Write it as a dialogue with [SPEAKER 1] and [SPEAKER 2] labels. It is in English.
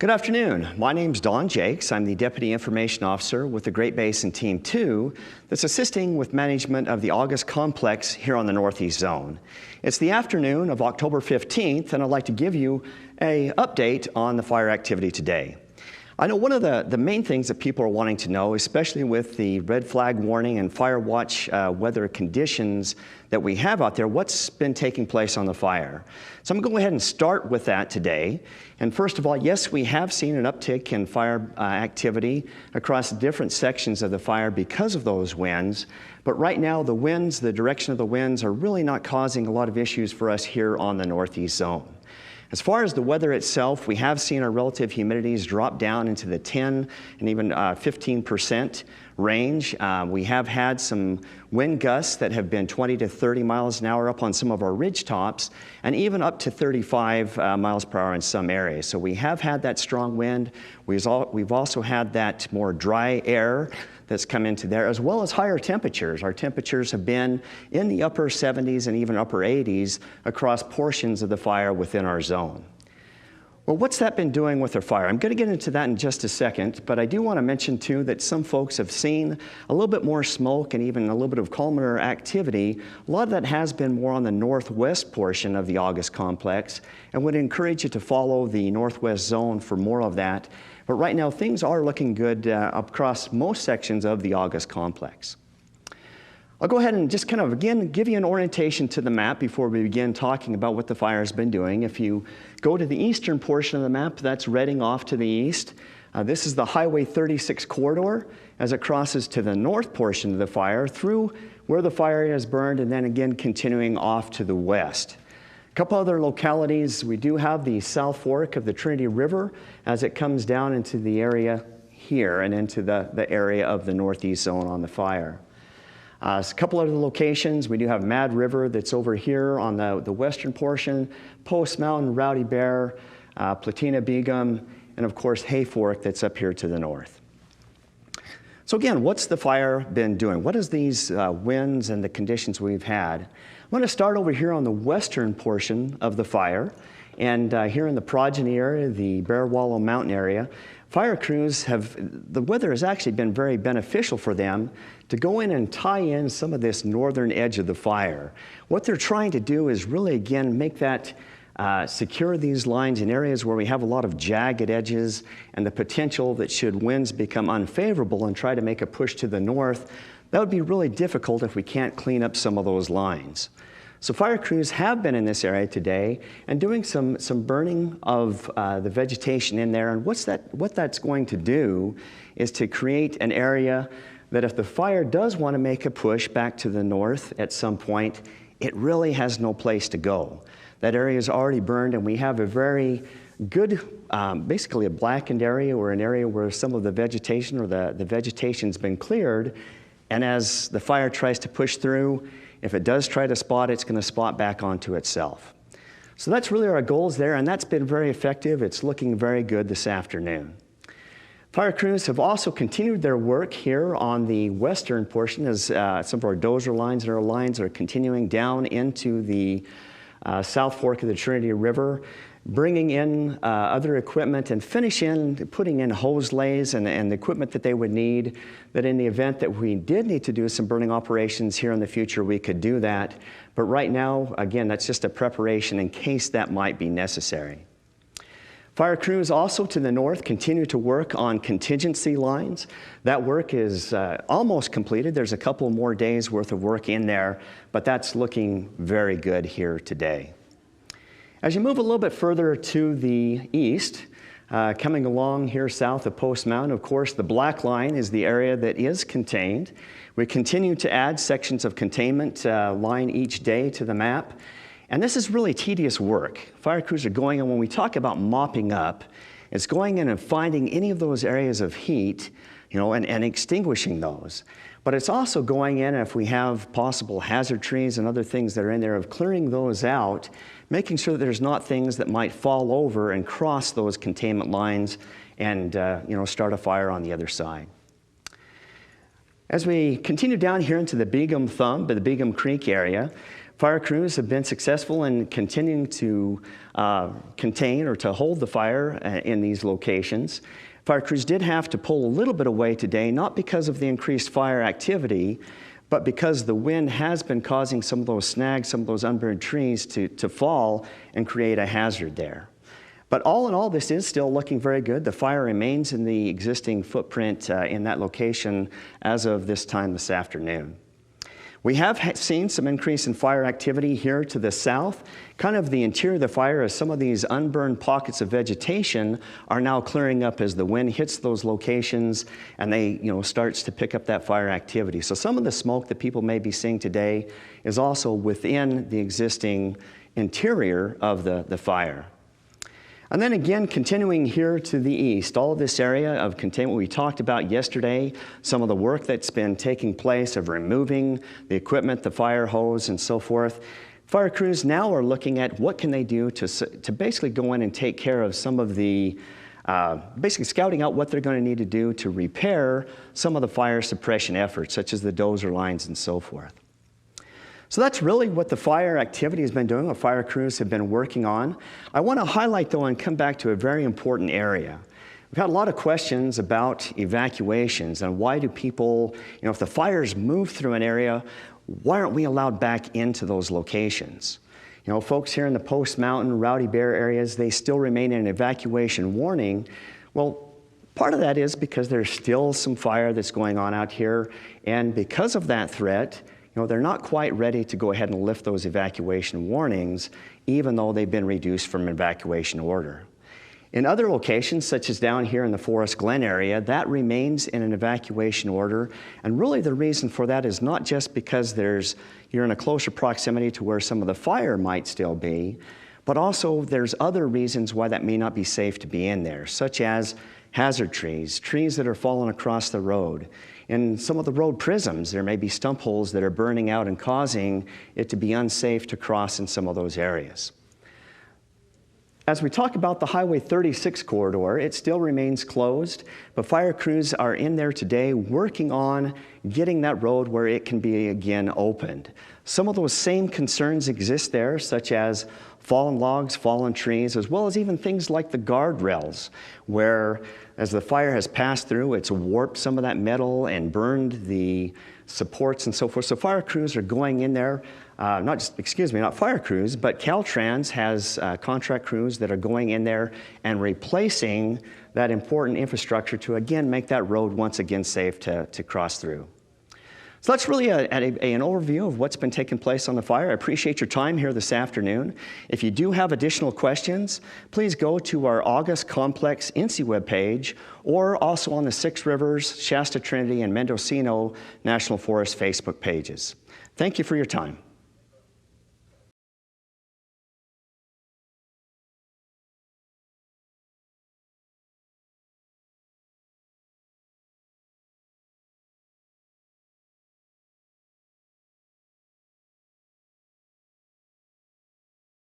[SPEAKER 1] Good afternoon. My name's Jaques. I'm the Deputy Information Officer with the Great Basin Team 2 that's assisting with management of the August Complex here on the Northeast Zone. It's the afternoon of October 15th, and I'd like to give you an update on the fire activity today. I know one of the main things that people are wanting to know, especially with the red flag warning and fire watch weather conditions that we have out there, what's been taking place on the fire. So I'm going to go ahead and start with that today. And first of all, yes, we have seen an uptick in fire activity across different sections of the fire because of those winds. But right now, the winds, the direction of the winds are really not causing a lot of issues for us here on the Northeast Zone. As far as the weather itself, we have seen our relative humidities drop down into the 10 and even 15% range. We have had some wind gusts that have been 20 to 30 miles an hour up on some of our ridge tops, and even up to 35 miles per hour in some areas. So we have had that strong wind. We've also had that more dry air that's come into there, as well as higher temperatures. Our temperatures have been in the upper 70s and even upper 80s across portions of the fire within our zone. Well, what's that been doing with our fire? I'm going to get into that in just a second, but I do want to mention too that some folks have seen a little bit more smoke and even a little bit of colder activity. A lot of that has been more on the northwest portion of the August complex, and would encourage you to follow the northwest zone for more of that. But right now, things are looking good across most sections of the August complex. I'll go ahead and just kind of, again, give you an orientation to the map before we begin talking about what the fire has been doing. If you go to the eastern portion of the map, that's Reading off to the east. This is the Highway 36 corridor as it crosses to the north portion of the fire through where the fire has burned, and then again continuing off to the west. A couple other localities, we do have the South Fork of the Trinity River as it comes down into the area here and into the area of the Northeast Zone on the fire. A couple other locations, we do have Mad River that's over here on the western portion, Post Mountain, Rowdy Bear, Platina Beegum, and of course Hay Fork that's up here to the north. So again, what's the fire been doing? What is these winds and the conditions we've had? I'm going to start over here on the western portion of the fire, and here in the Progeny area, the Bear Wallow Mountain area, fire crews the weather has actually been very beneficial for them to go in and tie in some of this northern edge of the fire. What they're trying to do is really, again, make that secure these lines in areas where we have a lot of jagged edges and the potential that should winds become unfavorable and try to make a push to the north, that would be really difficult if we can't clean up some of those lines. So fire crews have been in this area today and doing some burning of the vegetation in there. And what that's going to do is to create an area that if the fire does want to make a push back to the north at some point, it really has no place to go. That area is already burned, and we have a very good, basically a blackened area, or an area where some of the vegetation or the vegetation's been cleared. And as the fire tries to push through, if it does try to spot, it's going to spot back onto itself. So that's really our goals there, and that's been very effective. It's looking very good this afternoon. Fire crews have also continued their work here on the western portion as some of our dozer lines and our lines are continuing down into the South Fork of the Trinity River, bringing in other equipment and putting in hose lays and the equipment that they would need, that in the event that we did need to do some burning operations here in the future, we could do that. But right now, again, that's just a preparation in case that might be necessary. Fire crews also to the north continue to work on contingency lines. That work is almost completed. There's a couple more days worth of work in there, but that's looking very good here today. As you move a little bit further to the east, coming along here south of Post Mountain, of course, the black line is the area that is contained. We continue to add sections of containment line each day to the map. And this is really tedious work. Fire crews are going in, when we talk about mopping up, it's going in and finding any of those areas of heat, and extinguishing those. But it's also going in, if we have possible hazard trees and other things that are in there, of clearing those out, making sure that there's not things that might fall over and cross those containment lines and start a fire on the other side. As we continue down here into the Beegum Creek area, Fire crews have been successful in continuing to contain or to hold the fire in these locations. Fire crews did have to pull a little bit away today, not because of the increased fire activity, but because the wind has been causing some of those snags, some of those unburned trees to fall and create a hazard there. But all in all, this is still looking very good. The fire remains in the existing footprint in that location as of this time this afternoon. We have seen some increase in fire activity here to the south. Kind of the interior of the fire, as some of these unburned pockets of vegetation are now clearing up as the wind hits those locations and they, starts to pick up that fire activity. So some of the smoke that people may be seeing today is also within the existing interior of the fire. And then again, continuing here to the east, all of this area of containment we talked about yesterday, some of the work that's been taking place of removing the equipment, the fire hose, and so forth. Fire crews now are looking at what can they do to basically go in and take care of some of the, basically scouting out what they're going to need to do to repair some of the fire suppression efforts, such as the dozer lines and so forth. So that's really what the fire activity has been doing, what fire crews have been working on. I want to highlight, though, and come back to a very important area. We've had a lot of questions about evacuations and why do people, if the fires move through an area, why aren't we allowed back into those locations? Folks here in the Post Mountain, Rowdy Bear areas, they still remain in an evacuation warning. Well, part of that is because there's still some fire that's going on out here, and because of that threat, they're not quite ready to go ahead and lift those evacuation warnings, even though they've been reduced from an evacuation order. In other locations, such as down here in the Forest Glen area, that remains in an evacuation order. And really the reason for that is not just because you're in a closer proximity to where some of the fire might still be, but also there's other reasons why that may not be safe to be in there, such as hazard trees, trees that are falling across the road. In some of the road prisms, there may be stump holes that are burning out and causing it to be unsafe to cross in some of those areas. As we talk about the Highway 36 corridor, it still remains closed, but fire crews are in there today working on getting that road where it can be again opened. Some of those same concerns exist there, such as fallen logs, fallen trees, as well as even things like the guardrails, where as the fire has passed through, it's warped some of that metal and burned the supports and so forth. So fire crews are going in there, not fire crews, but Caltrans has contract crews that are going in there and replacing that important infrastructure to again make that road once again safe to cross through. So that's really an overview of what's been taking place on the fire. I appreciate your time here this afternoon. If you do have additional questions, please go to our August Complex INSEE webpage or also on the Six Rivers, Shasta Trinity, and Mendocino National Forest Facebook pages. Thank you for your time.